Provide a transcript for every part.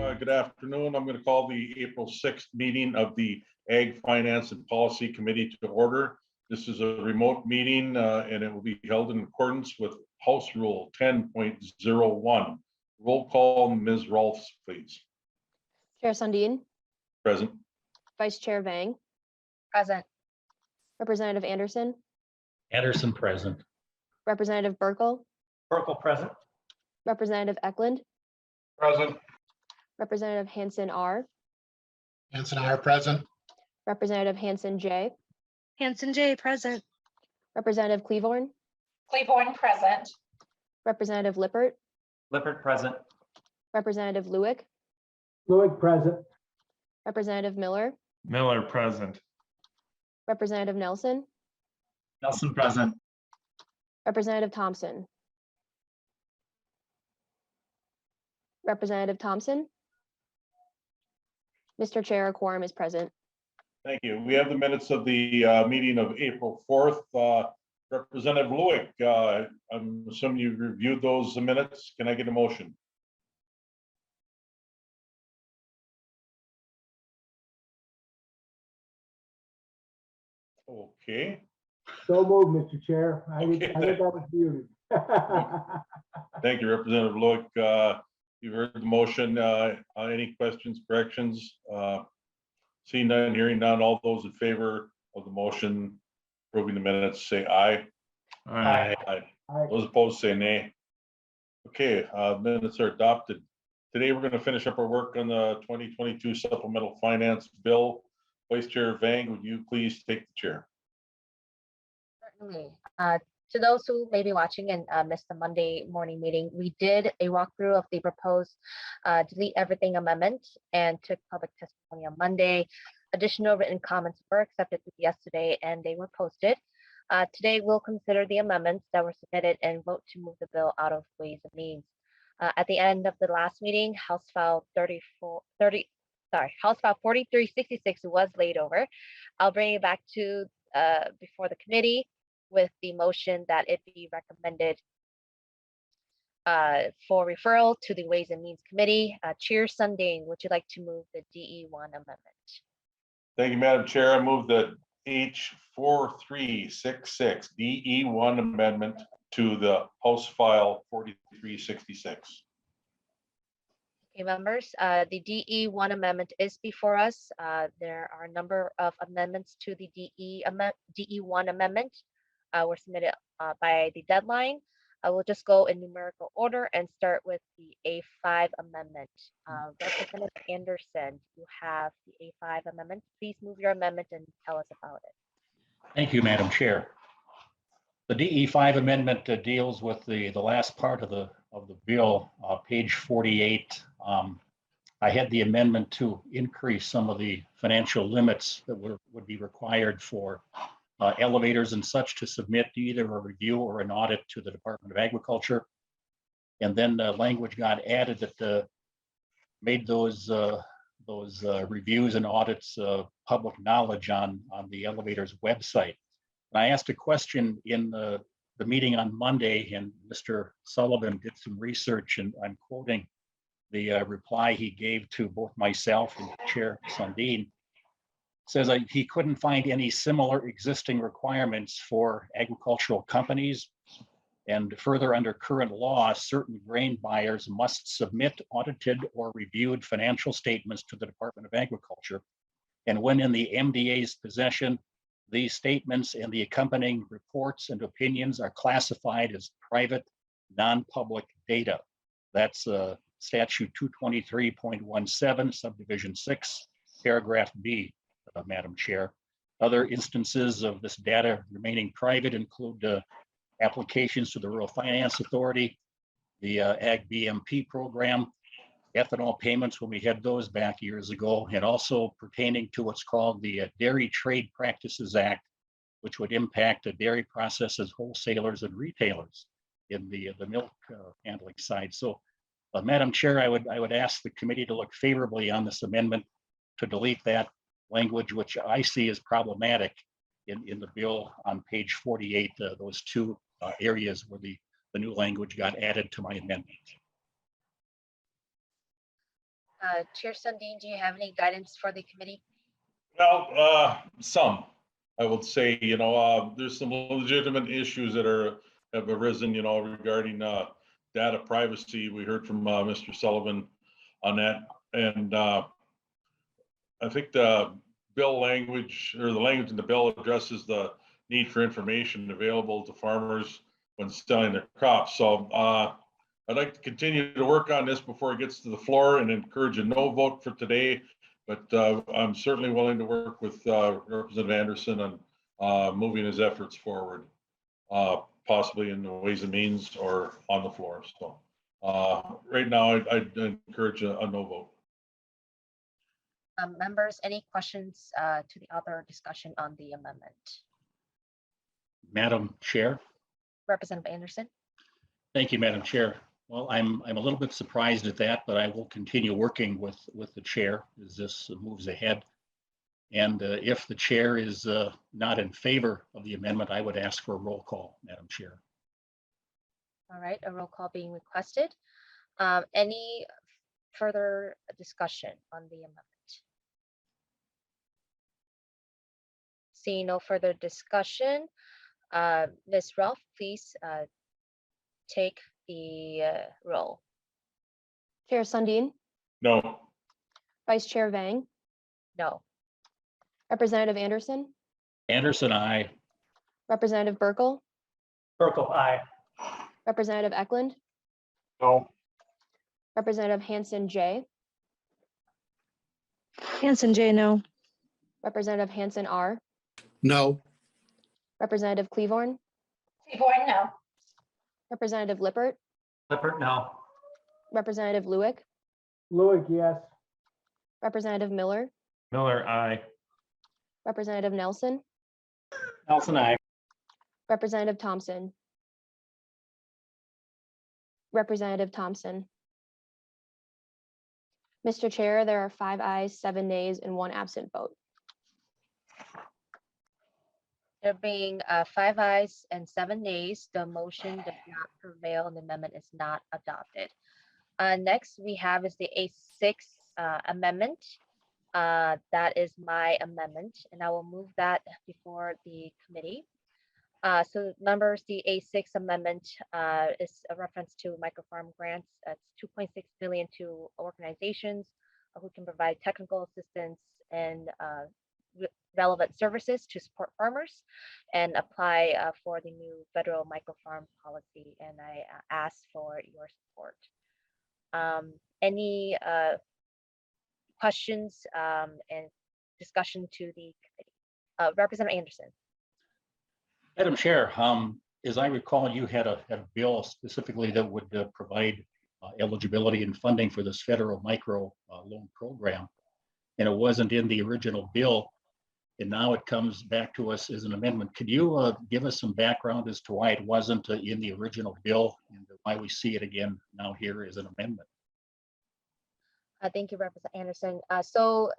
Good afternoon. I'm going to call the April 6th meeting of the Ag Finance and Policy Committee to order. This is a remote meeting and it will be held in accordance with House Rule 10.01. Roll call, Ms. Rolfs, please. Chair Sundin. Present. Vice Chair Vang. Present. Representative Anderson. Anderson present. Representative Burkle. Burkle present. Representative Eklund. Present. Representative Hansen R. Hansen R present. Representative Hansen J. Hansen J present. Representative Cleavorn. Cleavorn present. Representative Lippert. Lippert present. Representative Lewick. Lewick present. Representative Miller. Miller present. Representative Nelson. Nelson present. Representative Thompson. Representative Thompson. Mr. Chair, a quorum is present. Thank you. We have the minutes of the meeting of April 4th. Representative Lewick, I'm assuming you reviewed those minutes. Can I get a motion? Okay. So moved, Mr. Chair. I think Okay. I was muted. Thank you, Representative Lewick. You've heard the motion. Any questions, corrections? Seeing none, hearing none, all those in favor of the motion approving the minutes, say aye. Aye. Aye. Aye. Those opposed, say nay. Okay, minutes are adopted. Today, we're going to finish up our work on the 2022 supplemental finance bill. Vice Chair Vang, would you please take the chair? Certainly. To those who may be watching and missed the Monday morning meeting, we did a walkthrough of the proposed delete everything amendment and took public testimony on Monday. Additional written comments were accepted yesterday and they were posted. Today, we'll consider the amendments that were submitted and vote to move the bill out of Ways and Means. At the end of the last meeting, House File 4366 was laid over. I'll bring it back to before the committee with the motion that it be recommended for referral to the Ways and Means Committee. Chair Sundin, would you like to move the DE1 amendment? Thank you, Madam Chair. I move the H4366 DE1 amendment to the House File 4366. Okay, members, the DE1 amendment is before us. There are a number of amendments to the DE1 amendment were submitted by the deadline. I will just go in numerical order and start with the A5 amendment. Representative Anderson, you have the A5 amendment. Please move your amendment and tell us about it. Thank you, Madam Chair. The DE5 amendment deals with the last part of the bill, page 48. I had the amendment to increase some of the financial limits that would be required for elevators and such to submit either a review or an audit to the Department of Agriculture. And then the language got added that made those reviews and audits public knowledge on the elevator's website. And I asked a question in the meeting on Monday, and Mr. Sullivan did some research, and I'm quoting the reply he gave to both myself and Chair Sundin. Says he couldn't find any similar existing requirements for agricultural companies, and further, under current law, certain grain buyers must submit audited or reviewed financial statements to the Department of Agriculture. And when in the MDA's possession, these statements and the accompanying reports and opinions are classified as private, non-public data. That's statute 223.17, subdivision 6, paragraph B. Madam Chair. Other instances of this data remaining private include applications to the Rural Finance Authority, the Ag BMP program, ethanol payments when we had those back years ago, and also pertaining to what's called the Dairy Trade Practices Act, which would impact the dairy processors, wholesalers, and retailers in the milk handling side. So, Madam Chair, I would ask the committee to look favorably on this amendment to delete that language, which I see as problematic in the bill on page 48, those two areas where the new language got added to my amendment. Chair Sundin, do you have any guidance for the committee? Well, some, I would say, there's some legitimate issues that have arisen, regarding data privacy. We heard from Mr. Sullivan on that. And I think the bill language, or the language in the bill, addresses the need for information available to farmers when selling their crops. So I'd like to continue to work on this before it gets to the floor and encourage a no vote for today. But I'm certainly willing to work with Representative Anderson on moving his efforts forward, possibly in the Ways and Means or on the floor. So right now, I'd encourage a no vote. Members, any questions to the other discussion on the amendment? Madam Chair. Representative Anderson? Thank you, Madam Chair. Well, I'm a little bit surprised at that, but I will continue working with the chair as this moves ahead. And if the chair is not in favor of the amendment, I would ask for a roll call, Madam Chair. All right, a roll call being requested. Any further discussion on the amendment? Seeing no further discussion, Ms. Ralph, please take the roll. Chair Sundin, No. Vice Chair Vang, No. Representative Anderson, Anderson, aye. Representative Burkle, Burkle, aye. Representative Eklund, No. Representative Hanson J, Hanson J, no. Representative Hanson R, No. Representative Cleavorn, Cleavorn, no. Representative Lippert, Lippert, no. Representative Lewick, Lewick, yes. Representative Miller, Miller, aye. Representative Nelson, Nelson, aye. Representative Thompson. Representative Thompson. Mr. Chair, there are 5 ayes, 7 nays, and 1 absent vote. There being 5 ayes and 7 nays, the motion does not prevail and the amendment is not adopted. Next we have is the A6 amendment. That is my amendment, and I will move that before the committee. So members, the A6 amendment is a reference to microfarm grants. That's 2.6 billion to organizations who can provide technical assistance and relevant services to support farmers and apply for the new federal microfarm policy. And I ask for your support. Any questions and discussion to the committee? Representative Anderson. Madam Chair, as I recall, you had a bill specifically that would provide eligibility and funding for this federal micro loan program, and it wasn't in the original bill, and now it comes back to us as an amendment. Could you give us some background as to why it wasn't in the original bill and why we see it again now here as an amendment? Thank you, Representative Anderson. So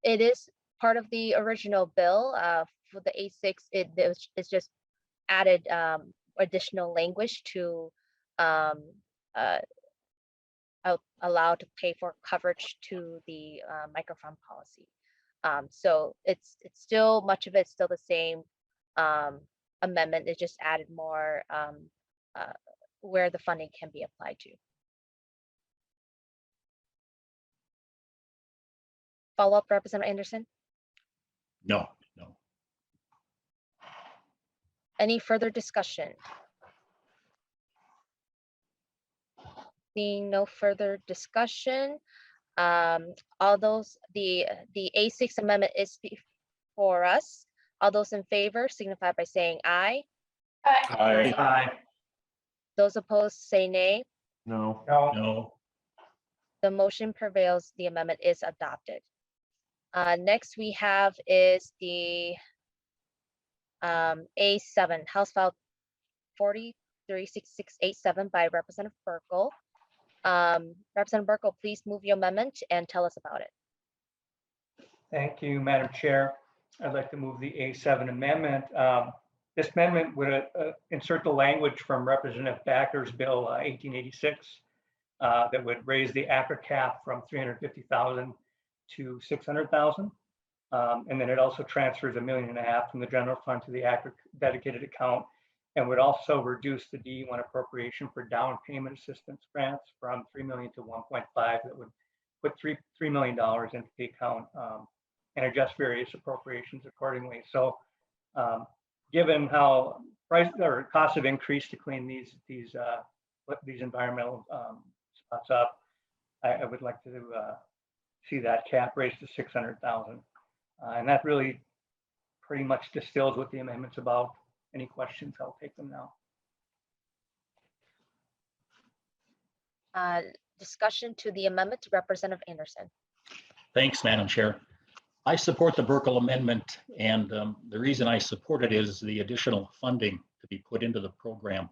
it is part of the original bill. For the A6, it's just added additional language to allow to pay for coverage to the microfarm policy. So it's still, much of it's still the same amendment. It just added more where the funding can be applied to. Follow up, Representative Anderson? No. Any further discussion? Seeing no further discussion, all those, the A6 amendment is before us. All those in favor signify by saying aye. Aye. Aye. Those opposed say nay. No. No. The motion prevails. The amendment is adopted. Next we have is the A7, House File 436687 by Representative Burkle. Representative Burkle, please move your amendment and tell us about it. Thank you, Madam Chair. I'd like to move the A7 amendment. This amendment would insert the language from Representative Backer's Bill 1886 that would raise the ACRA cap from 350,000 to 600,000. And then it also transfers $1.5 million from the general fund to the ACRA dedicated account, and would also reduce the DE1 appropriation for down payment assistance grants from 3 million to 1.5. That would put $3 million into the account and adjust various appropriations accordingly. So given how price or costs have increased to clean these environmental spots up, I would like to see that cap raised to 600,000. And that really pretty much distills what the amendment's about. Any questions, I'll take them now. Discussion to the amendment, Representative Anderson. Thanks, Madam Chair. I support the Burkle amendment, and the reason I support it is the additional funding to be put into the program.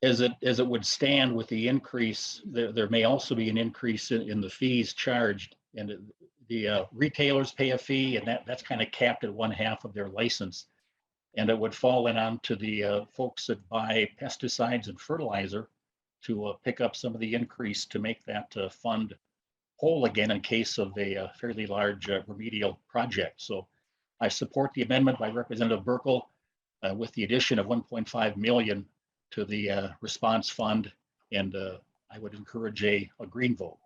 As it would stand with the increase, there may also be an increase in the fees charged, and the retailers pay a fee, and that's kind of capped at 1/2 of their license. And it would fall in onto the folks that buy pesticides and fertilizer to pick up some of the increase to make that fund whole again in case of a fairly large remedial project. So I support the amendment by Representative Burkle with the addition of 1.5 million to the response fund, and I would encourage a green vote.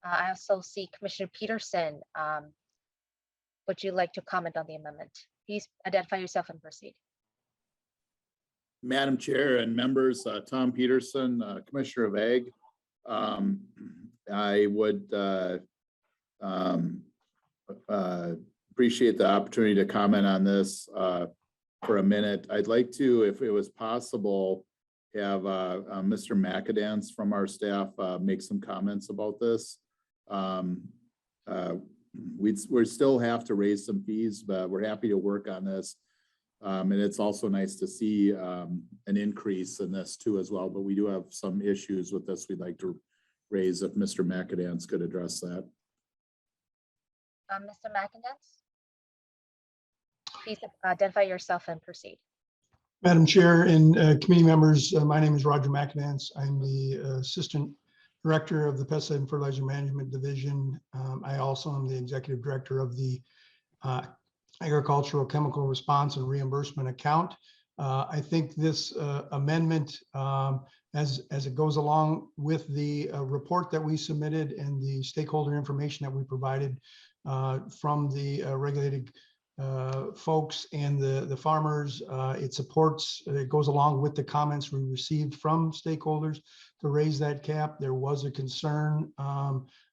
I also see Commissioner Peterson. Would you like to comment on the amendment? Please identify yourself and proceed. Madam Chair and members, Tom Peterson, Commissioner of Ag. I would appreciate the opportunity to comment on this for a minute. I'd like to, if it was possible, have Mr. McAdams from our staff make some comments about this. We still have to raise some fees, but we're happy to work on this. And it's also nice to see an increase in this too as well, but we do have some issues with this we'd like to raise if Mr. McAdams could address that. Mr. McAdams, please identify yourself and proceed. Madam Chair and committee members, my name is Roger McAdams. I'm the Assistant Director of the Pesticide and Fertilizer Management Division. I also am the Executive Director of the Agricultural Chemical Response and Reimbursement Account. I think this amendment, as it goes along with the report that we submitted and the stakeholder information that we provided from the regulated folks and the farmers, it goes along with the comments we received from stakeholders to raise that cap. There was a concern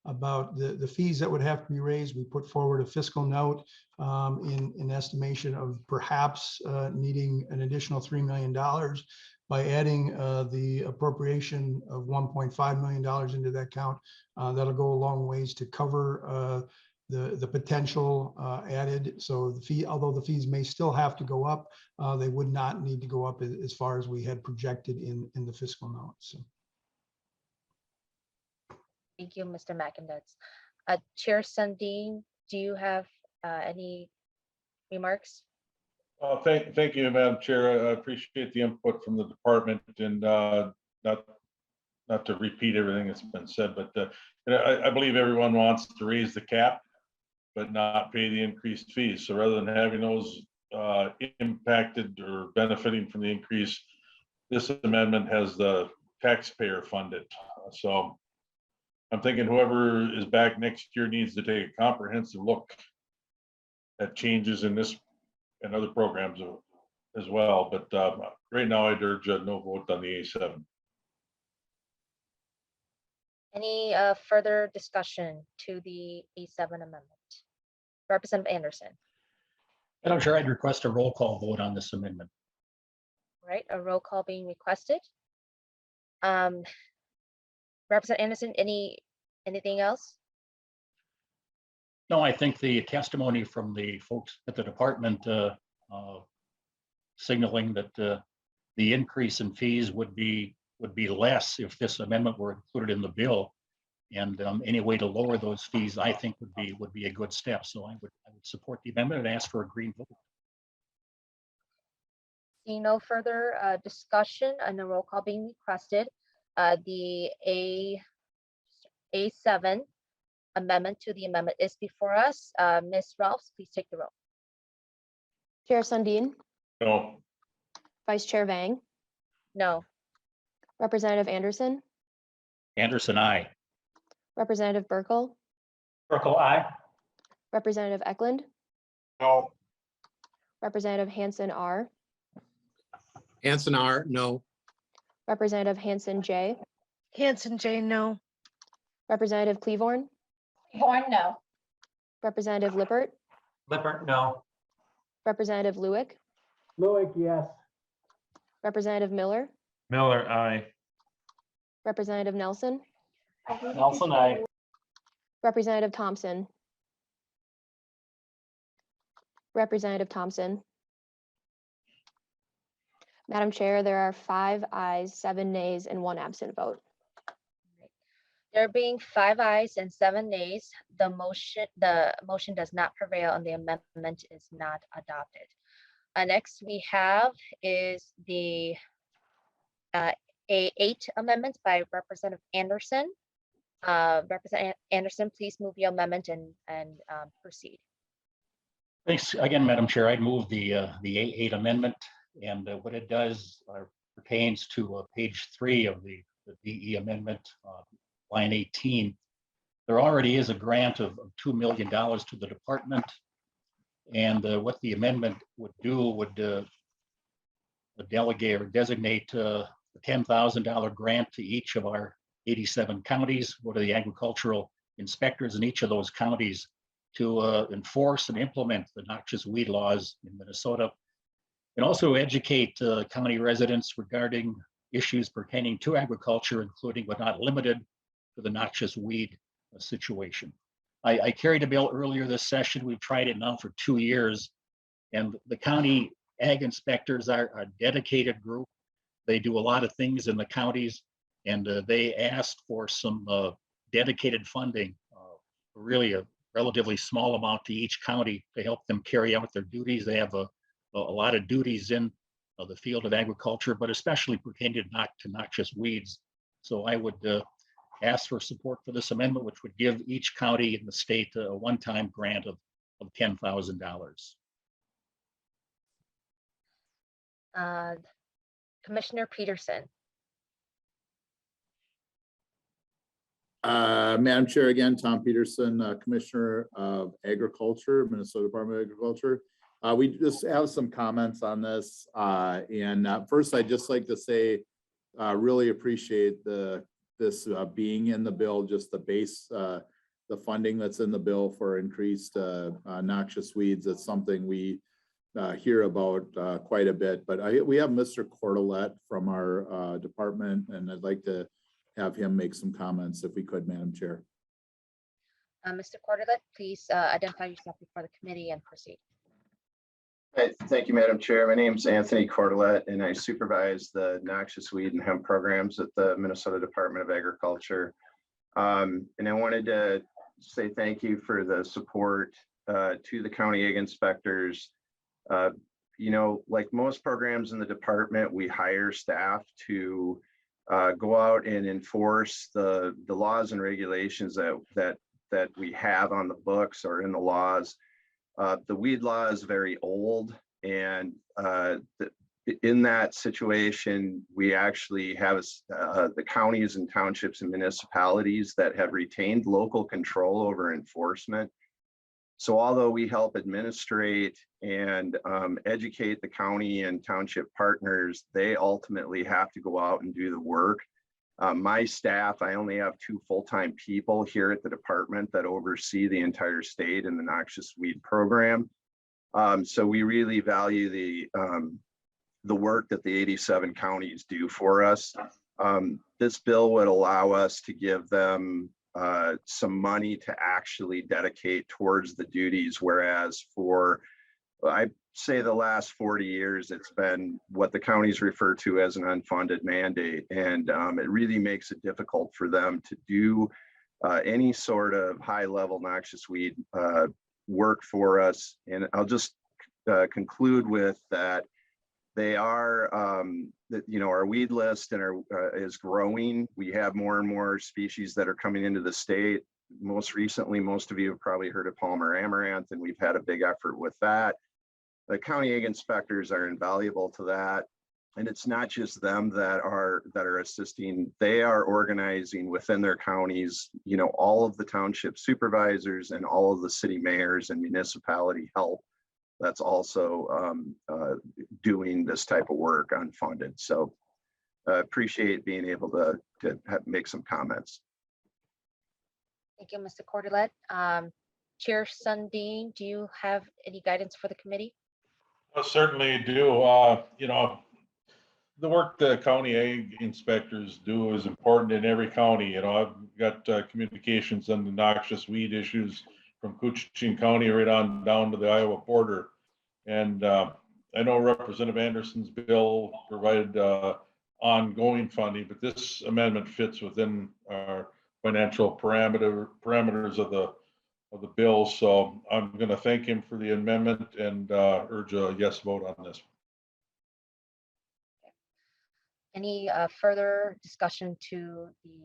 about the fees that would have to be raised. We put forward a fiscal note in estimation of perhaps needing an additional $3 million by adding the appropriation of $1.5 million into that account. That'll go a long ways to cover the potential added. So the fee, although the fees may still have to go up, they would not need to go up as far as we had projected in the fiscal note. So. Thank you, Mr. McAdams. Chair Sundin, do you have any remarks? Thank you, Madam Chair. I appreciate the input from the department, and not to repeat everything that's been said, but I believe everyone wants to raise the cap, but not pay the increased fees. So rather than having those impacted or benefiting from the increase, this amendment has the taxpayer funded. So I'm thinking whoever is back next year needs to take a comprehensive look at changes in this and other programs as well. But right now I'd urge a no vote on the A7. Any further discussion to the A7 amendment? Representative Anderson. And I'm sure I'd request a roll call vote on this amendment. All right, a roll call being requested. Representative Anderson, anything else? No, I think the testimony from the folks at the department signaling that the increase in fees would be less if this amendment were included in the bill, and any way to lower those fees, I think would be a good step. So I would support the amendment and ask for a green vote. Seeing no further discussion and a roll call being requested, the A7 amendment to the amendment is before us. Ms. Ralphs, please take the roll. Chair Sundin, No. Vice Chair Vang, No. Representative Anderson, Anderson, I. Representative Burkle, Burkle, aye. Representative Eklund, No. Representative Hanson R, Hanson R, no. Representative Hanson J, Hanson J, no. Representative Cleavorn, Born, no. Representative Lippert, Lippert, no. Representative Lewick, Lewick, yes. Representative Miller, Miller, aye. Representative Nelson, Nelson, aye. Representative Thompson, Representative Thompson. Madam Chair, there are 5 ayes, 7 nays, and 1 absent vote. There being 5 ayes and 7 nays, the motion does not prevail and the amendment is not adopted. Next we have is the A8 amendment by Representative Anderson. Representative Anderson, please move your amendment and proceed. Thanks again, Madam Chair. I'd move the A8 amendment, and what it does pertains to page 3 of the DE amendment, line 18. There already is a grant of $2 million to the department, and what the amendment would do would delegate or designate a $10,000 grant to each of our 87 counties, go to the agricultural inspectors in each of those counties to enforce and implement the noxious weed laws in Minnesota, and also educate county residents regarding issues pertaining to agriculture, including but not limited to the noxious weed situation. I carried a bill earlier this session. We've tried it now for 2 years, and the county ag inspectors are a dedicated group. They do a lot of things in the counties, and they asked for some dedicated funding, really a relatively small amount to each county to help them carry out their duties. They have a lot of duties in the field of agriculture, but especially pertaining to noxious weeds. So I would ask for support for this amendment, which would give each county in the state a one-time grant of $10,000. Commissioner Peterson. Madam Chair, again, Tom Peterson, Commissioner of Agriculture, Minnesota Department of Agriculture. We just have some comments on this. First, I'd just like to say, really appreciate this being in the bill, just the base, the funding that's in the bill for increased noxious weeds. It's something we hear about quite a bit, but we have Mr. Cordelette from our department, and I'd like to have him make some comments if we could, Madam Chair. Mr. Cordelette, please identify yourself before the committee and proceed. Hi, thank you, Madam Chair. My name is Anthony Cordelette, and I supervise the noxious weed and hemp programs at the Minnesota Department of Agriculture. And I wanted to say thank you for the support to the county ag inspectors. You know, like most programs in the department, we hire staff to go out and enforce the laws and regulations that we have on the books or in the laws. The weed law is very old, and in that situation, we actually have the counties and townships and municipalities that have retained local control over enforcement. So although we help administrate and educate the county and township partners, they ultimately have to go out and do the work. My staff, I only have 2 full-time people here at the department that oversee the entire state in the noxious weed program. So we really value the work that the 87 counties do for us. This bill would allow us to give them some money to actually dedicate towards the duties, whereas for, I'd say, the last 40 years, it's been what the counties refer to as an unfunded mandate. And it really makes it difficult for them to do any sort of high-level noxious weed work for us. And I'll just conclude with that. They are, our weed list and is growing. We have more and more species that are coming into the state. Most recently, most of you have probably heard of Palmer amaranth, and we've had a big effort with that. The county ag inspectors are invaluable to that. And it's not just them that are assisting. They are organizing within their counties, all of the township supervisors and all of the city mayors and municipality help. That's also doing this type of work unfunded. So appreciate being able to make some comments. Thank you, Mr. Cordelet. Chair Sundin, do you have any guidance for the committee? I certainly do. The work the county ag inspectors do is important in every county. I've got communications on the noxious weed issues from Cooching County right on down to the Iowa border. And I know Representative Anderson's bill provided ongoing funding, but this amendment fits within our financial parameters of the bill. So I'm going to thank him for the amendment and urge a yes vote on this. Any further discussion to the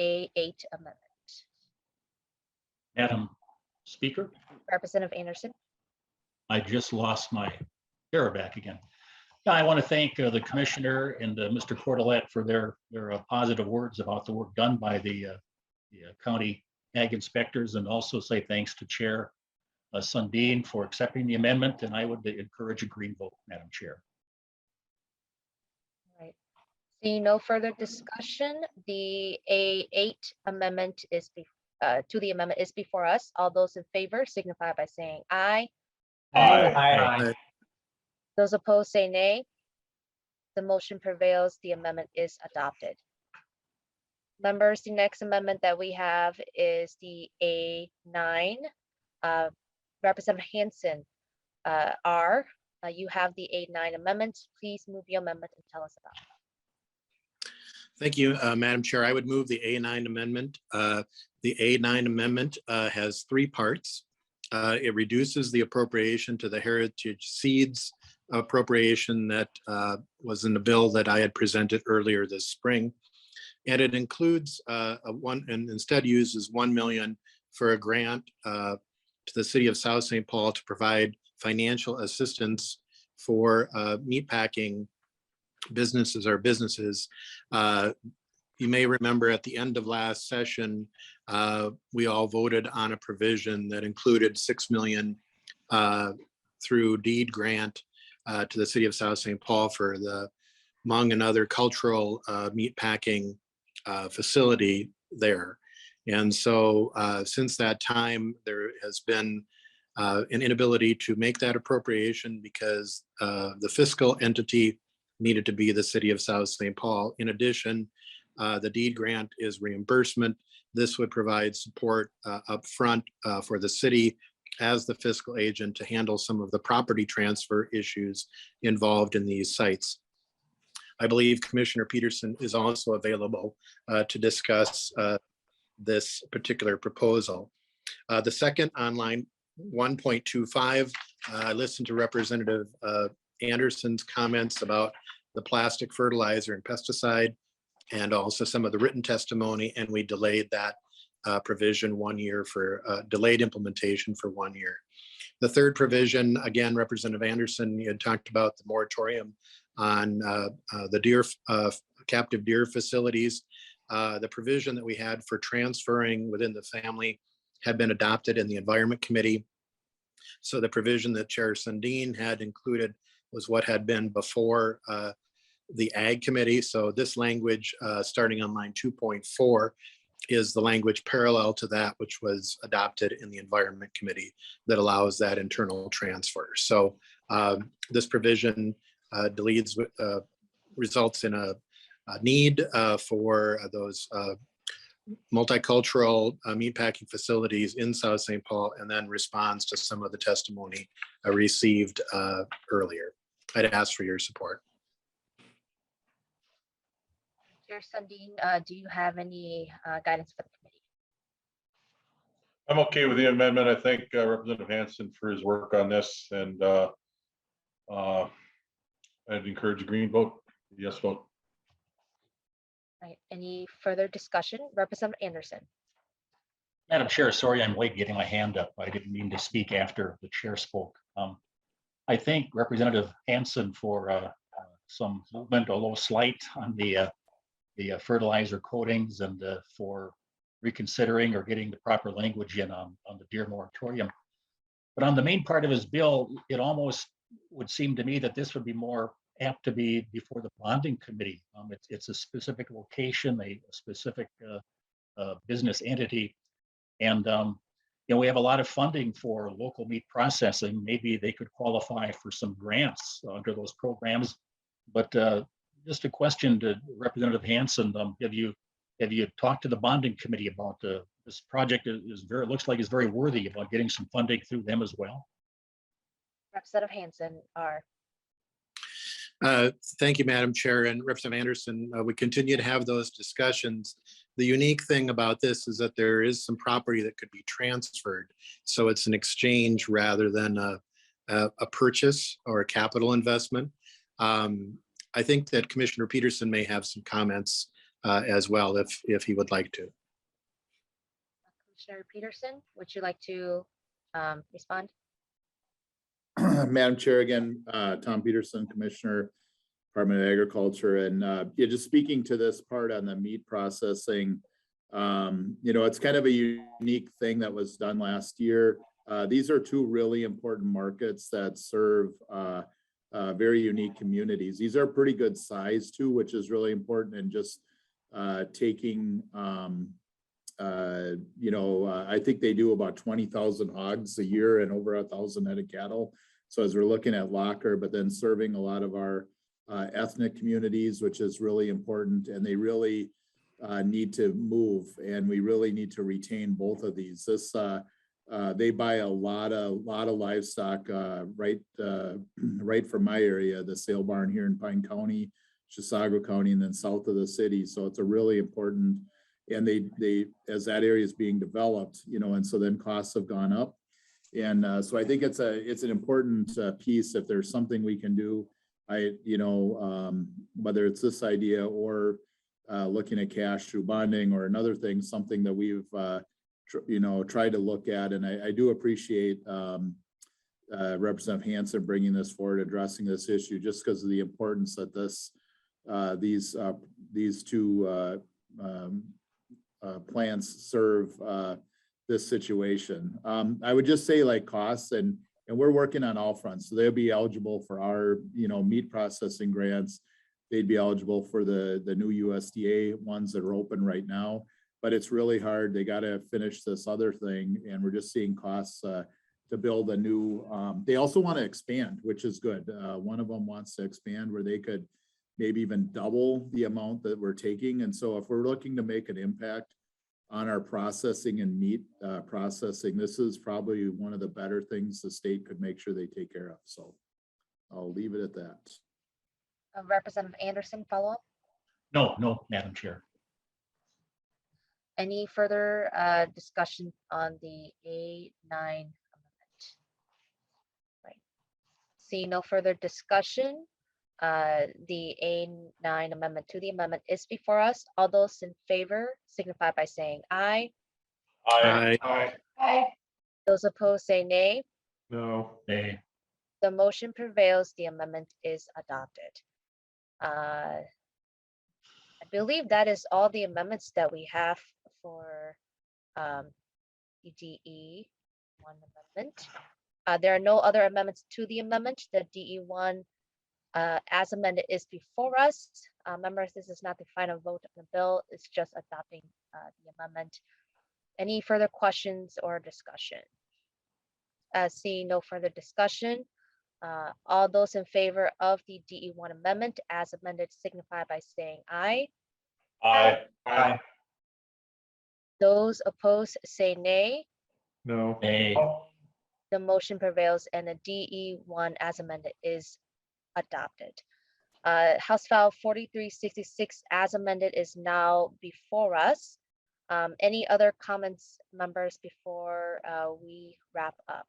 A8 amendment? Madam Speaker, Representative Anderson. I just lost my chair back again. Yeah, I want to thank the commissioner and Mr. Cordelet for their positive words about the work done by the county ag inspectors, and also say thanks to Chair Sundin for accepting the amendment. And I would encourage a green vote, Madam Chair. Right. Seeing no further discussion, the A8 amendment is before us. All those in favor signify by saying aye. Aye. Those opposed say nay. The motion prevails. The amendment is adopted. Members, the next amendment that we have is the A9. Representative Hanson, you have the A9 amendment. Please move your amendment and tell us about it. Thank you, Madam Chair. I would move the A9 amendment. The A9 amendment has three parts. It reduces the appropriation to the heritage seeds appropriation that was in the bill that I had presented earlier this spring. And it includes and instead uses 1 million for a grant to the city of South St. Paul to provide financial assistance for meatpacking businesses. You may remember at the end of last session, we all voted on a provision that included 6 million through deed grant to the city of South St. Paul for the Hmong and other cultural meatpacking facility there. And so since that time, there has been an inability to make that appropriation because the fiscal entity needed to be the city of South St. Paul. In addition, the deed grant is reimbursement. This would provide support up front for the city as the fiscal agent to handle some of the property transfer issues involved in these sites. I believe Commissioner Peterson is also available to discuss this particular proposal. The second, on line 1.25, I listened to Representative Anderson's comments about the plastic fertilizer and pesticide, and also some of the written testimony, and we delayed that provision 1 year for delayed implementation for 1 year. The third provision, again, Representative Anderson, you had talked about the moratorium on the captive deer facilities. The provision that we had for transferring within the family had been adopted in the Environment Committee. So the provision that Chair Sundin had included was what had been before the Ag Committee. So this language, starting on line 2.4, is the language parallel to that which was adopted in the Environment Committee that allows that internal transfer. So this provision results in a need for those multicultural meatpacking facilities in South St. Paul, and then responds to some of the testimony received earlier. I'd ask for your support. Chair Sundin, do you have any guidance for the committee? I'm okay with the amendment. I thank Representative Hanson for his work on this, and I'd encourage a green vote, yes vote. Right, any further discussion? Representative Anderson. Madam Chair, sorry I'm late getting my hand up. I didn't mean to speak after the chair spoke. I thank Representative Hansen for some movement, although slight, on the fertilizer coatings and for reconsidering or getting the proper language in on the deer moratorium. But on the main part of his bill, it almost would seem to me that this would be more apt to be before the bonding committee. It's a specific location, a specific business entity. And we have a lot of funding for local meat processing. Maybe they could qualify for some grants under those programs. But just a question to Representative Hansen: have you talked to the bonding committee about this project? Looks like it's very worthy about getting some funding through them as well. Representative Hansen, R. Thank you, Madam Chair, and Representative Anderson. We continue to have those discussions. The unique thing about this is that there is some property that could be transferred. So it's an exchange rather than a purchase or a capital investment. I think that Commissioner Peterson may have some comments as well if he would like to. Commissioner Peterson, would you like to respond? Madam Chair, again, Tom Peterson, Commissioner, Department of Agriculture, and yeah, just speaking to this part on the meat processing, it's kind of a unique thing that was done last year. These are two really important markets that serve very unique communities. These are pretty good size too, which is really important, and just taking, I think they do about 20,000 hogs a year and over 1,000 head of cattle. So as we're looking at Locker, but then serving a lot of our ethnic communities, which is really important, and they really need to move, and we really need to retain both of these. This they buy a lot of livestock right from my area, the sale barn here in Pine County, Chisago County, and then south of the city. So it's a really important, and they as that area is being developed, and so then costs have gone up. And so I think it's an important piece. If there's something we can do, whether it's this idea or looking at cash through bonding or another thing, something that we've tried to look at. And I do appreciate Representative Hansen bringing this forward, addressing this issue, just because of the importance that these two plants serve this situation. I would just say, like, costs, and we're working on all fronts. So they'll be eligible for our meat processing grants. They'd be eligible for the new USDA ones that are open right now. But it's really hard. They got to finish this other thing, and we're just seeing costs to build a new. They also want to expand, which is good. One of them wants to expand where they could maybe even double the amount that we're taking. And so if we're looking to make an impact on our processing and meat processing, this is probably one of the better things the state could make sure they take care of. So I'll leave it at that. Representative Anderson, follow up? No, Madam Chair. Any further discussion on the A9 amendment? Right. See no further discussion. The A9 amendment to the amendment is before us. All those in favor signify by saying aye. Aye. Aye. Those opposed say nay. No. Nay. The motion prevails. The amendment is adopted. I believe that is all the amendments that we have for the DE1 amendment. There are no other amendments to the amendment. The DE1 as amended is before us. Members, this is not the final vote on the bill. It's just adopting the amendment. Any further questions or discussion? Seeing no further discussion, all those in favor of the DE1 amendment as amended signify by saying aye. Aye. Aye. Those opposed say nay. No. Nay. The motion prevails and the DE1 as amended is adopted. House File 4366 as amended is now before us. Any other comments, members, before we wrap up?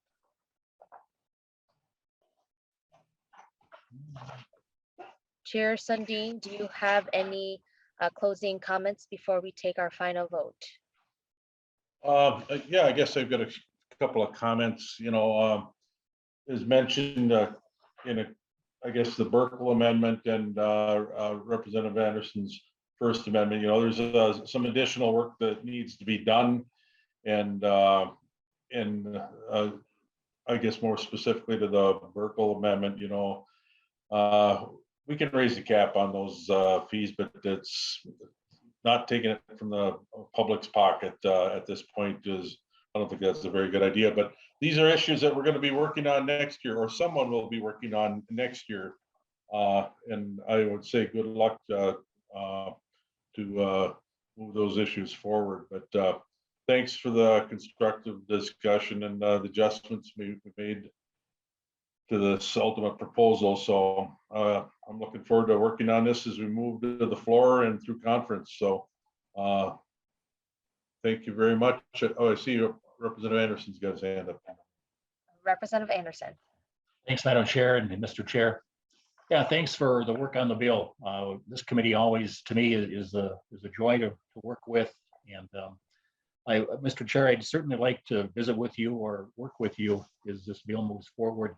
Chair Sundin, do you have any closing comments before we take our final vote? Yeah, I guess I've got a couple of comments, as mentioned in I guess the Burkle amendment and Representative Anderson's first amendment, there's some additional work that needs to be done. And I guess more specifically to the Burkle amendment, we can raise the cap on those fees, but it's not taking it from the public's pocket at this point I don't think that's a very good idea, but these are issues that we're going to be working on next year, or someone will be working on next year. And I would say good luck to move those issues forward. But thanks for the constructive discussion and the adjustments we made to this ultimate proposal. So I'm looking forward to working on this as we move to the floor and through conference. So thank you very much. Oh, I see Representative Anderson's got his hand up. Representative Anderson. Thanks, Madam Chair and Mr. Chair. Yeah, thanks for the work on the bill. This committee always, to me, is a joy to work with. And Mr. Chair, I'd certainly like to visit with you or work with you as this bill moves forward.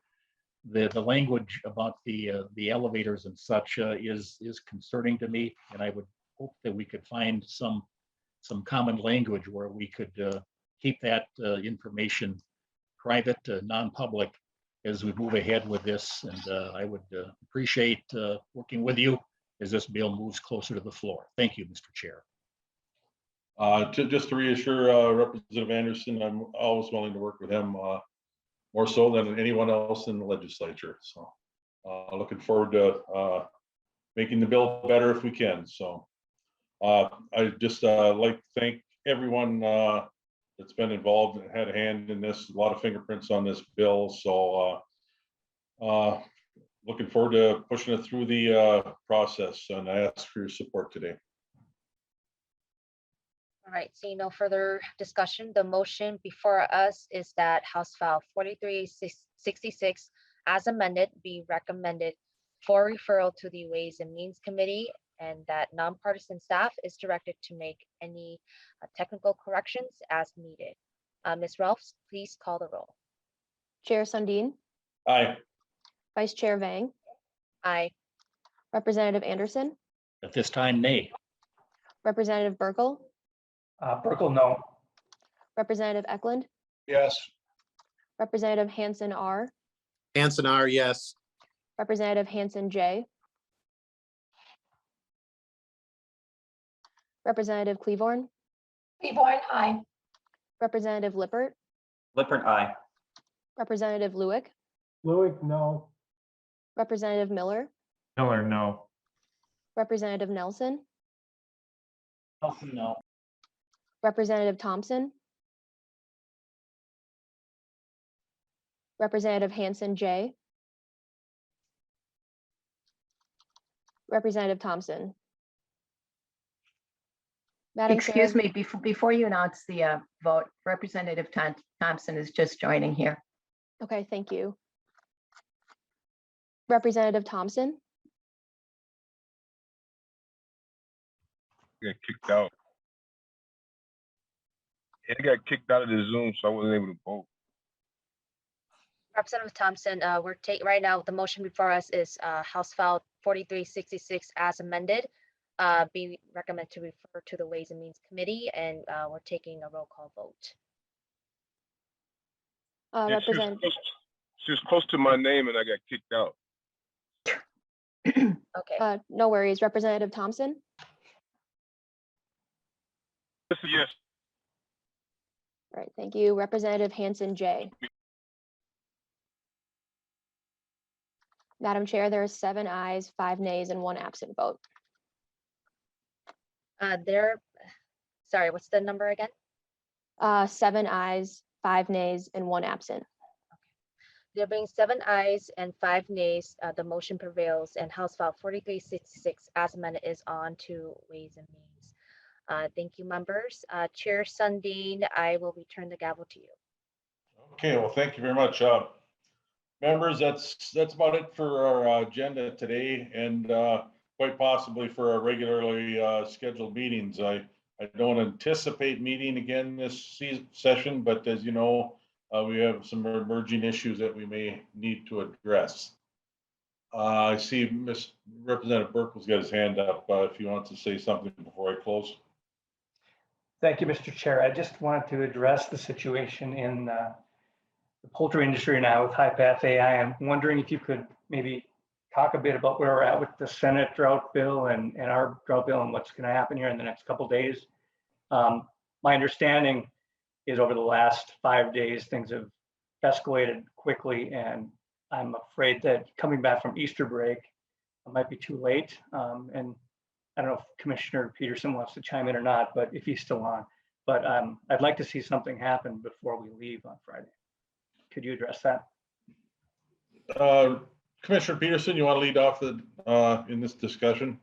The language about the elevators and such is concerning to me, and I would hope that we could find some common language where we could keep that information private, non-public, as we move ahead with this. And I would appreciate working with you as this bill moves closer to the floor. Thank you, Mr. Chair. Just to reassure Representative Anderson, I'm always willing to work with him more so than anyone else in the legislature. So looking forward to making the bill better if we can. So I just like to thank everyone that's been involved and had a hand in this, a lot of fingerprints on this bill. So looking forward to pushing it through the process, and I ask for your support today. All right, seeing no further discussion, the motion before us is that House File 4366 as amended be recommended for referral to the Ways and Means Committee, and that nonpartisan staff is directed to make any technical corrections as needed. Ms. Ralphs, please call the roll. Chair Sundin, Aye. Vice Chair Vang, Aye. Representative Anderson, At this time, nay. Representative Burkle, Burkle, no. Representative Eklund, Yes. Representative Hanson R, Hanson R, yes. Representative Hanson J, Representative Cleavorn, Cleavorn, aye. Representative Lippert, Lippert, aye. Representative Lewick, Lewick, no. Representative Miller, Miller, no. Representative Nelson, Nelson, no. Representative Thompson, Representative Hanson J, Representative Thompson. Madam Chair, Excuse me, before you announce the vote, Representative Thompson is just joining here. okay, thank you. Representative Thompson, Got kicked out. I got kicked out of the Zoom, so I wasn't able to vote. Representative Thompson, right now, the motion before us is House File 4366 as amended. Be recommended to refer to the Ways and Means Committee, and we're taking a roll call vote. Yeah, Representative, she was close to my name and I got kicked out. Okay, no worries. Representative Thompson, Yes. all right, thank you. Representative Hanson J. Madam Chair, there are 7 ayes, 5 nays, and 1 absent vote. sorry, what's the number again? 7 ayes, 5 nays, and 1 absent. There being 7 ayes and 5 nays, the motion prevails, and House File 4366 as amended is on to Ways and Means. Thank you, members. Chair Sundin, I will return the gavel to you. Okay, well, thank you very much. Members, that's about it for our agenda today, and quite possibly for our regularly scheduled meetings. I don't anticipate meeting again this session, but as you know, we have some emerging issues that we may need to address. I see Representative Burkle's got his hand up if he wants to say something before I close. Thank you, Mr. Chair. I just wanted to address the situation in the poultry industry now with high path AI. I'm wondering if you could maybe talk a bit about where we're at with the Senate drought bill and our drought bill and what's going to happen here in the next couple of days. My understanding is over the last 5 days, things have escalated quickly, and I'm afraid that coming back from Easter break, it might be too late. And I don't know if Commissioner Peterson wants to chime in or not, but if he's still on. But I'd like to see something happen before we leave on Friday. Could you address that? Commissioner Peterson, you want to lead off in this discussion?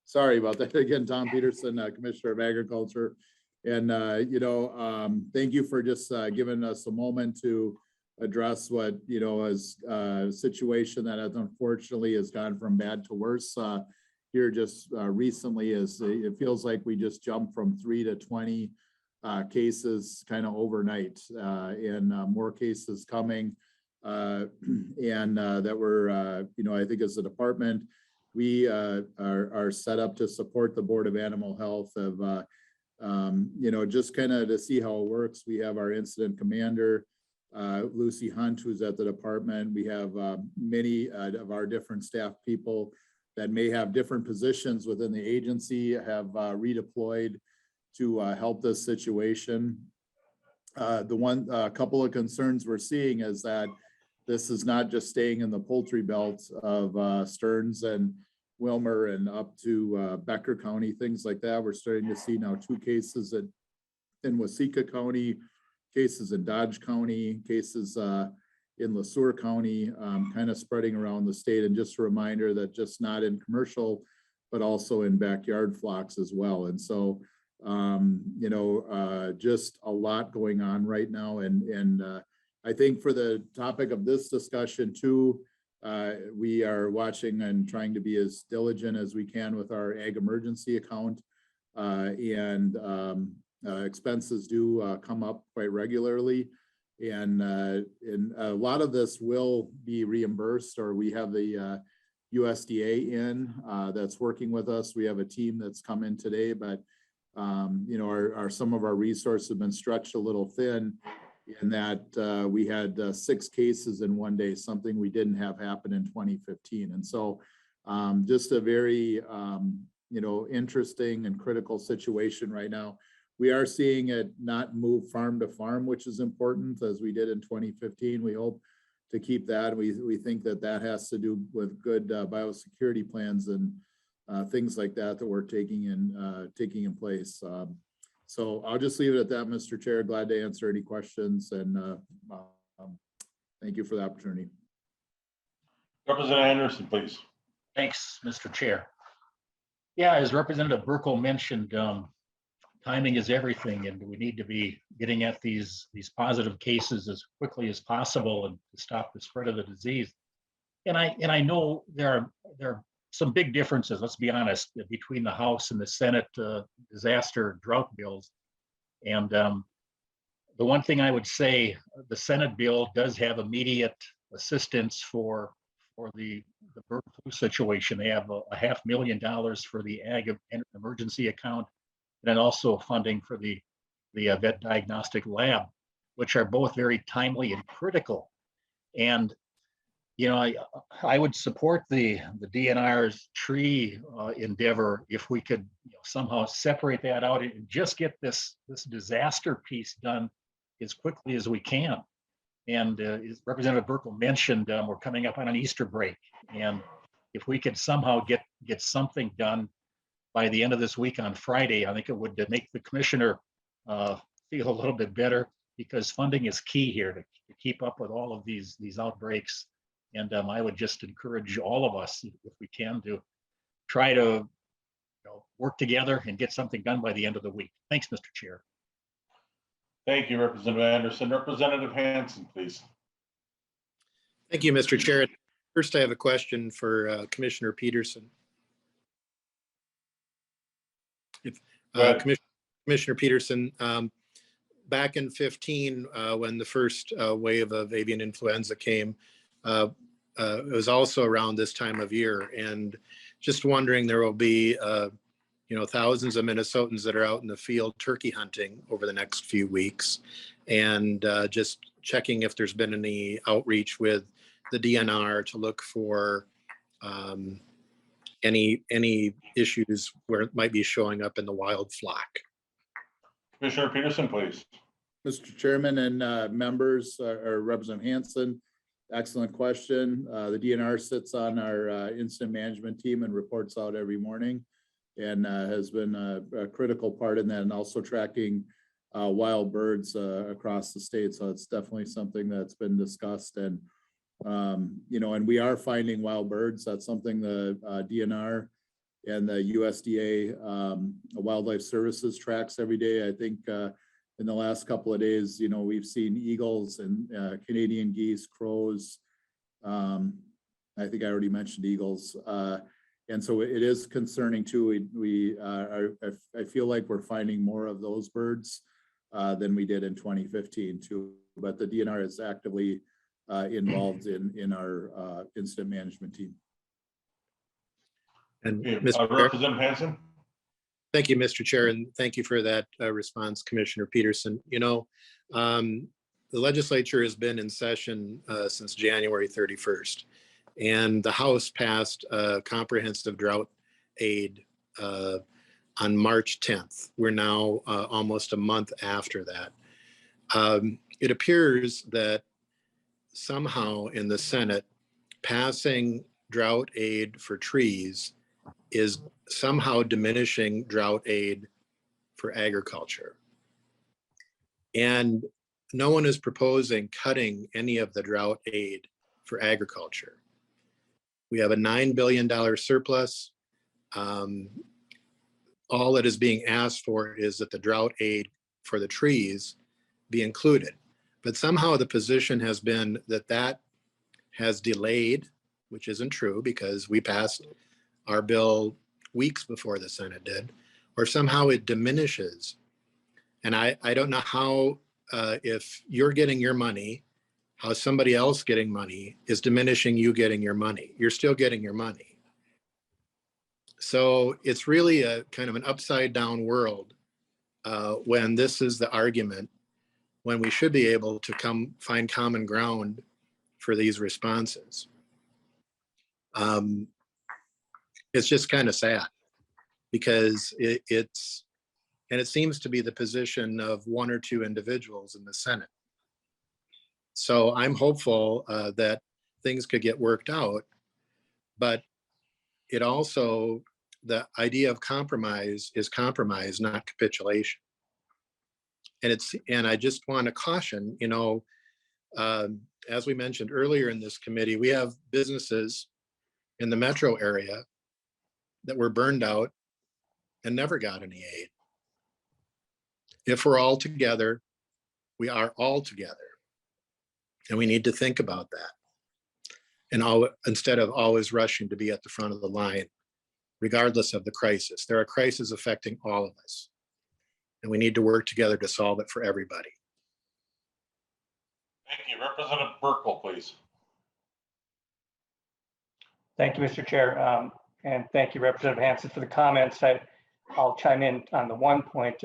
Sorry about that again, Tom Peterson, Commissioner of Agriculture. And, thank you for just giving us a moment to address what, is a situation that unfortunately has gone from bad to worse here just recently. As it feels like we just jumped from 3 to 20 cases kind of overnight, and more cases coming. And that we're, I think as a department, we are set up to support the Board of Animal Health of, just kind of to see how it works. We have our incident commander, Lucy Hunt, who's at the department. We have many of our different staff people that may have different positions within the agency have redeployed to help this situation. The couple of concerns we're seeing is that this is not just staying in the poultry belt of Stearns and Wilmer and up to Becker County, things like that. We're starting to see now 2 cases in Waseca County, cases in Dodge County, cases in LeSueur County, kind of spreading around the state. And just a reminder that just not in commercial, but also in backyard flocks as well. And so, just a lot going on right now. And I think for the topic of this discussion too, we are watching and trying to be as diligent as we can with our ag emergency account, and expenses do come up quite regularly, and a lot of this will be reimbursed, or we have the USDA in that's working with us. We have a team that's come in today, but some of our resources have been stretched a little thin, in that we had 6 cases in one day, something we didn't have happen in 2015. And so just a very, interesting and critical situation right now. We are seeing it not move farm to farm, which is important, as we did in 2015. We hope to keep that. We think that that has to do with good biosecurity plans and things like that we're taking in place. So I'll just leave it at that, Mr. Chair. Glad to answer any questions, and thank you for the opportunity. Representative Anderson, please. Thanks, Mr. Chair. Yeah, as Representative Burkle mentioned, timing is everything, and we need to be getting at these positive cases as quickly as possible and to stop the spread of the disease. And I know there are some big differences, let's be honest, between the House and the Senate disaster drought bills. And the one thing I would say, the Senate bill does have immediate assistance for the bird flu situation. They have a $500,000 for the ag emergency account, and then also funding for the vet diagnostic lab, which are both very timely and critical. And I would support the DNR's tree endeavor if we could somehow separate that out and just get this disaster piece done as quickly as we can. And as Representative Burkle mentioned, we're coming up on an Easter break, and if we could somehow get something done by the end of this week on Friday, I think it would make the commissioner feel a little bit better, because funding is key here to keep up with all of these outbreaks. And I would just encourage all of us, if we can, to try to work together and get something done by the end of the week. Thanks, Mr. Chair. Thank you, Representative Anderson. Representative Hansen, please. Thank you, Mr. Chair. First, I have a question for Commissioner Peterson. If Go ahead. Commissioner Peterson, back in 15, when the first wave of avian influenza came, it was also around this time of year, and just wondering, there will be thousands of Minnesotans that are out in the field turkey hunting over the next few weeks, and just checking if there's been any outreach with the DNR to look for any issues where it might be showing up in the wild flock. Commissioner Peterson, please. Mr. Chairman and members, or Representative Hansen, excellent question. The DNR sits on our incident management team and reports out every morning, and has been a critical part in that, and also tracking wild birds across the state. So it's definitely something that's been discussed, and and we are finding wild birds. That's something the DNR and the USDA Wildlife Services tracks every day. I think in the last couple of days, we've seen eagles and Canadian geese, crows. I think I already mentioned eagles. And so it is concerning too. I feel like we're finding more of those birds than we did in 2015 too. But the DNR is actively involved in our incident management team. And Okay, Mr. Chair, Representative Hansen. thank you, Mr. Chair, and thank you for that response, Commissioner Peterson. The legislature has been in session since January 31st, and the House passed a comprehensive drought aid on March 10th. We're now almost a month after that. It appears that somehow in the Senate, passing drought aid for trees is somehow diminishing drought aid for agriculture. And no one is proposing cutting any of the drought aid for agriculture. We have a $9 billion surplus. All that is being asked for is that the drought aid for the trees be included. But somehow the position has been that that has delayed, which isn't true because we passed our bill weeks before the Senate did, or somehow it diminishes. And I don't know how, if you're getting your money, how somebody else getting money is diminishing you getting your money. You're still getting your money. So it's really a kind of an upside down world when this is the argument, when we should be able to find common ground for these responses. It's just kind of sad because it seems to be the position of one or two individuals in the Senate. So I'm hopeful that things could get worked out, but it also, the idea of compromise is compromise, not capitulation. And I just want to caution, as we mentioned earlier in this committee, we have businesses in the metro area that were burned out and never got any aid. If we're all together, we are all together. And we need to think about that. And instead of always rushing to be at the front of the line, regardless of the crisis. There are crises affecting all of us. And we need to work together to solve it for everybody. Thank you. Representative Burkle, please. Thank you, Mr. Chair. And thank you, Representative Hansen, for the comments. I'll chime in on the one point.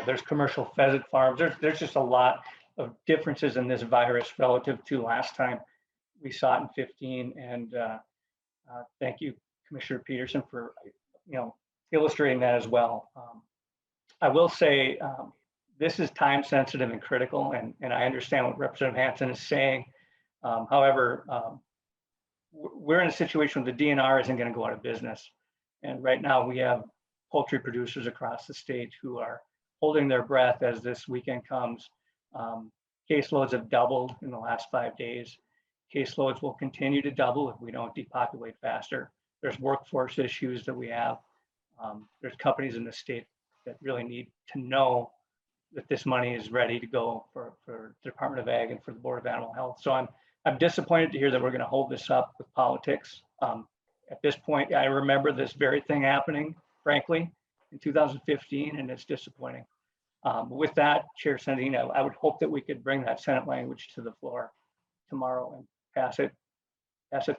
There's commercial pheasant farms. There's just a lot of differences in this virus relative to last time we saw it in 15. And thank you, Commissioner Peterson, for illustrating that as well. I will say this is time sensitive and critical, and I understand what Representative Hansen is saying. However, we're in a situation where the DNR isn't going to go out of business. And right now we have poultry producers across the state who are holding their breath as this weekend comes. Caseloads have doubled in the last 5 days. Caseloads will continue to double if we don't depopulate faster. There's workforce issues that we have. There's companies in the state that really need to know that this money is ready to go for the Department of Ag and for the Board of Animal Health. So I'm disappointed to hear that we're going to hold this up with politics. At this point, I remember this very thing happening, frankly, in 2015, and it's disappointing. With that, Chair Sundin, I would hope that we could bring that Senate language to the floor tomorrow and pass it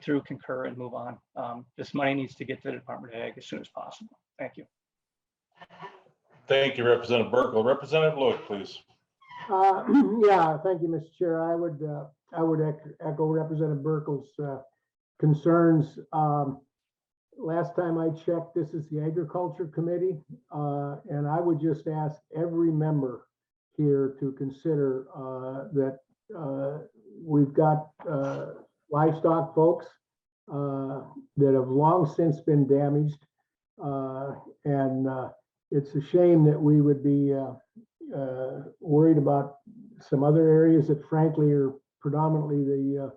through, concur, and move on. This money needs to get to the Department of Ag as soon as possible. Thank you. Thank you, Representative Burkle. Representative Loic, please. Yeah, thank you, Mr. Chair. I would echo Representative Burkle's concerns. Last time I checked, this is the Agriculture Committee, and I would just ask every member here to consider that we've got livestock folks that have long since been damaged, and it's a shame that we would be worried about some other areas that frankly are predominantly the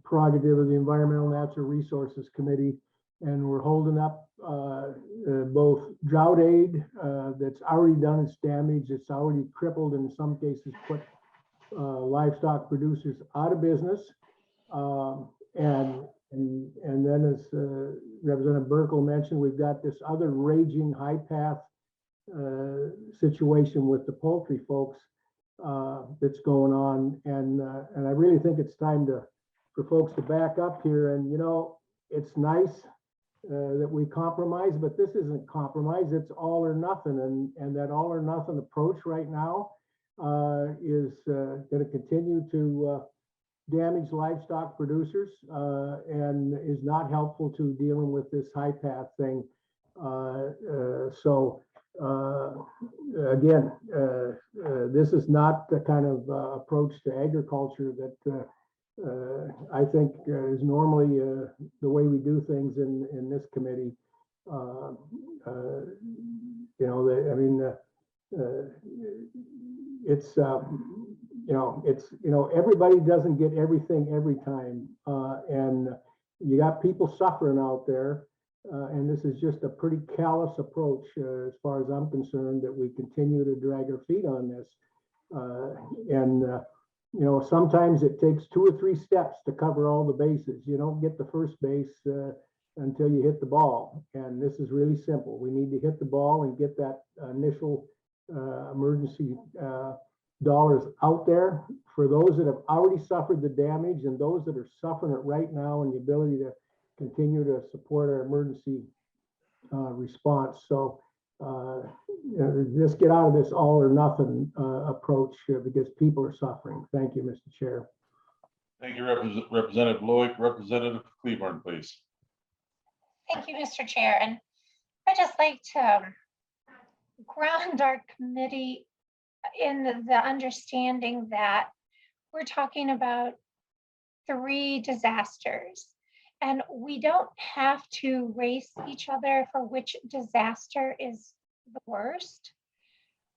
prerogative of the Environmental Natural Resources Committee. And we're holding up both Drought Aid that's already done its damage. It's already crippled, in some cases put livestock producers out of business. And then as Representative Burkle mentioned, we've got this other raging high path situation with the poultry folks that's going on. And I really think it's time for folks to back up here. And, you know, it's nice that we compromise, but this isn't compromise, it's all or nothing. And that all or nothing approach right now is going to continue to damage livestock producers and is not helpful to dealing with this high path thing. Again, this is not the kind of approach to agriculture that I think is normally the way we do things in this committee. You know, everybody doesn't get everything every time, and you got people suffering out there, and this is just a pretty callous approach as far as I'm concerned, that we continue to drag our feet on this. You know, sometimes it takes 2 or 3 steps to cover all the bases. You don't get the first base until you hit the ball. And this is really simple. We need to hit the ball and get that initial emergency dollars out there for those that have already suffered the damage and those that are suffering it right now, and the ability to continue to support our emergency response. So just get out of this all or nothing approach because people are suffering. Thank you, Mr. Chair. Thank you, Representative Loic. Representative Cleburne, please. Thank you, Mr. Chair. And I'd just like to ground our committee in the understanding that we're talking about 3 disasters. And we don't have to race each other for which disaster is the worst.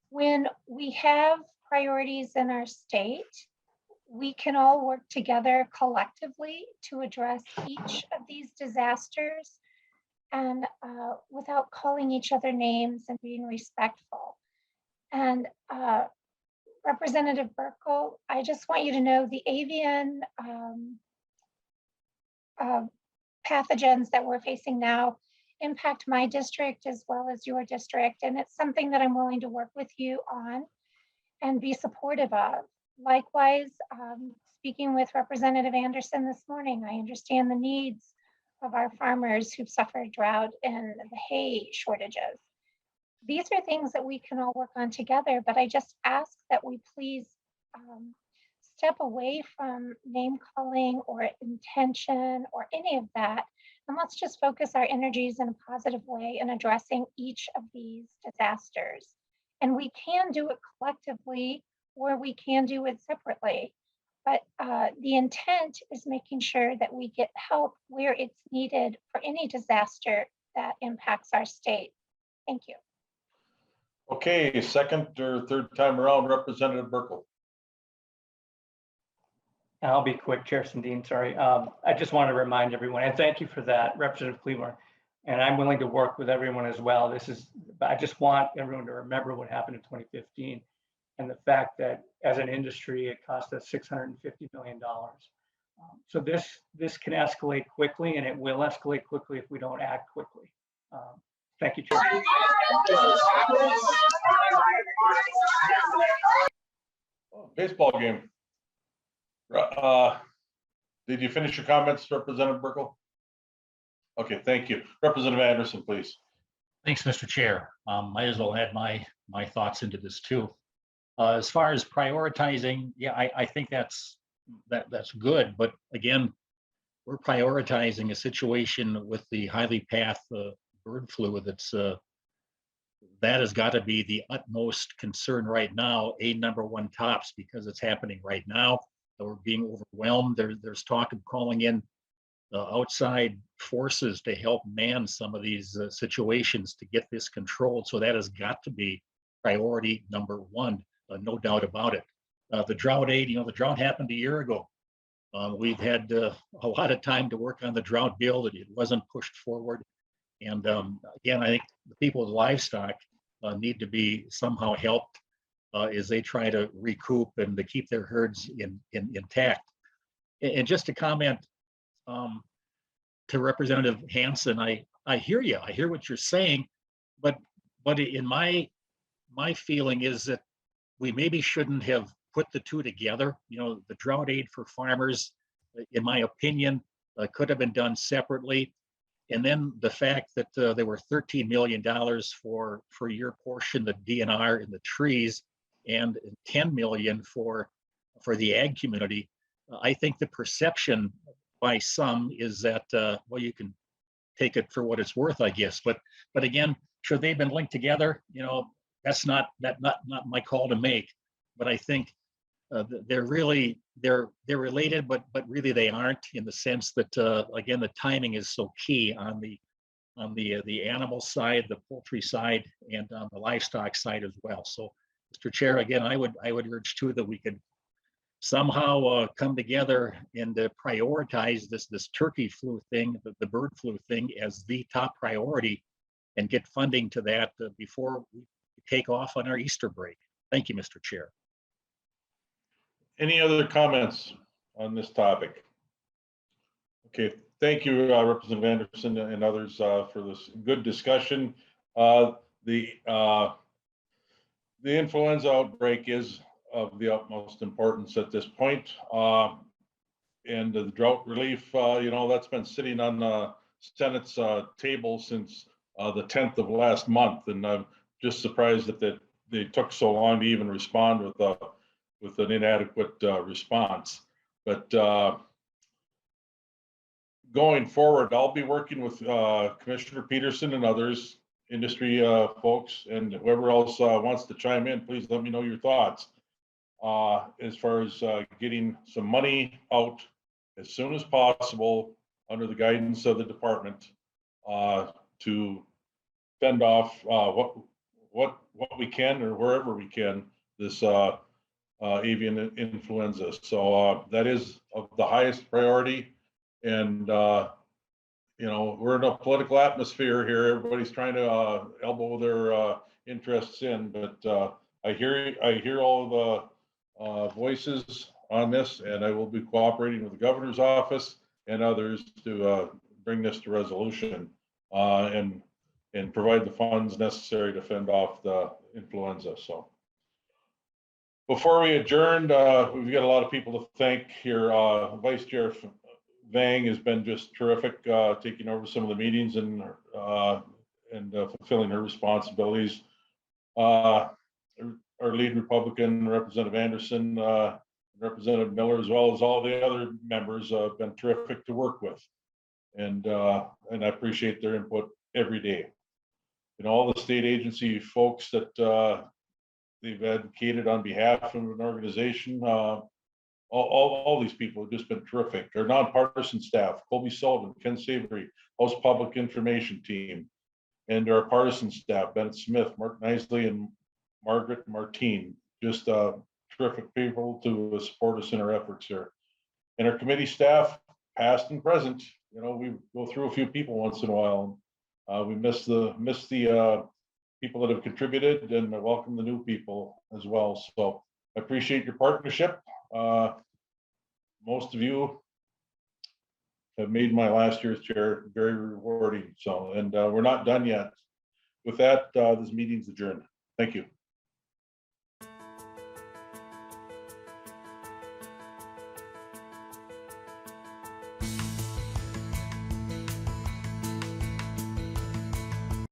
When we have priorities in our state, we can all work together collectively to address each of these disasters and without calling each other names and being respectful. And Representative Burkle, I just want you to know the avian pathogens that we're facing now impact my district as well as your district. And it's something that I'm willing to work with you on and be supportive of. Likewise, speaking with Representative Anderson this morning, I understand the needs of our farmers who've suffered drought and the hay shortages. These are things that we can all work on together, but I just ask that we please step away from name calling or intention or any of that. And let's just focus our energies in a positive way in addressing each of these disasters. And we can do it collectively or we can do it separately. But the intent is making sure that we get help where it's needed for any disaster that impacts our state. Thank you. Okay, second or third time around, Representative Burkle. I'll be quick, Chair Sundin, sorry. I just want to remind everyone, and thank you for that, Representative Cleburne. And I'm willing to work with everyone as well. I just want everyone to remember what happened in 2015 and the fact that as an industry, it cost us $650 million. So this can escalate quickly, and it will escalate quickly if we don't act quickly. Thank you, Chair. Baseball game. Did you finish your comments, Representative Burkle? Okay, thank you. Representative Anderson, please. Thanks, Mr. Chair. Might as well add my thoughts into this too. As far as prioritizing, yeah, I think that's good. But again, we're prioritizing a situation with the highly pathed bird flu that has got to be the utmost concern right now, #1 tops, because it's happening right now. We're being overwhelmed. There's talk of calling in outside forces to help man some of these situations to get this controlled. So that has got to be priority #1, no doubt about it. The drought aid, the drought happened a year ago. We've had a lot of time to work on the drought bill, that it wasn't pushed forward. And again, I think the people with livestock need to be somehow helped as they try to recoup and to keep their herds intact. And just to comment to Representative Hansen, I hear you. I hear what you're saying, but in my feeling is that we maybe shouldn't have put the two together. The drought aid for farmers, in my opinion, could have been done separately. And then the fact that there were $13 million for your portion, the DNR and the trees, and $10 million for the ag community. I think the perception by some is that, well, you can take it for what it's worth, I guess. But again, should they have been linked together? That's not my call to make. But I think they're related, but really they aren't, in the sense that again, the timing is so key on the animal side, the poultry side, and on the livestock side as well. So, Mr. Chair, again, I would urge too that we could somehow come together and prioritize this turkey flu thing, the bird flu thing, as the top priority, and get funding to that before we take off on our Easter break. Thank you, Mr. Chair. Any other comments on this topic? Okay, thank you, Representative Anderson and others for this good discussion. The influenza outbreak is of the utmost importance at this point. And the drought relief, that's been sitting on the Senate's table since the 10th of last month. And I'm just surprised that they took so long to even respond with an inadequate response. But going forward, I'll be working with Commissioner Peterson and others, industry folks, and whoever else wants to chime in. Please let me know your thoughts as far as getting some money out as soon as possible under the guidance of the department to fend off what we can, or wherever we can, this avian influenza. So that is of the highest priority. And we're in a political atmosphere here. Everybody's trying to elbow their interests in, but I hear all the voices on this, and I will be cooperating with the governor's office and others to bring this to resolution and provide the funds necessary to fend off the influenza. So before we adjourn, we've got a lot of people to thank here. Vice Chair Vang has been just terrific, taking over some of the meetings and fulfilling her responsibilities. Our lead Republican, Representative Anderson, Representative Miller, as well as all the other members, have been terrific to work with, and I appreciate their input every day. All the state agency folks that they've advocated on behalf of an organization. All these people have just been terrific. Our nonpartisan staff, Colby Sullivan, Ken Savory, House Public Information Team, and our partisan staff, Bennett Smith, Mark Nisley, and Margaret Martine, just terrific people to support us in our efforts here. And our committee staff, past and present, we go through a few people once in a while. We miss the people that have contributed, and I welcome the new people as well. So I appreciate your partnership. Most of you have made my last year's chair very rewarding. So, and we're not done yet. With that, this meeting's adjourned. Thank you.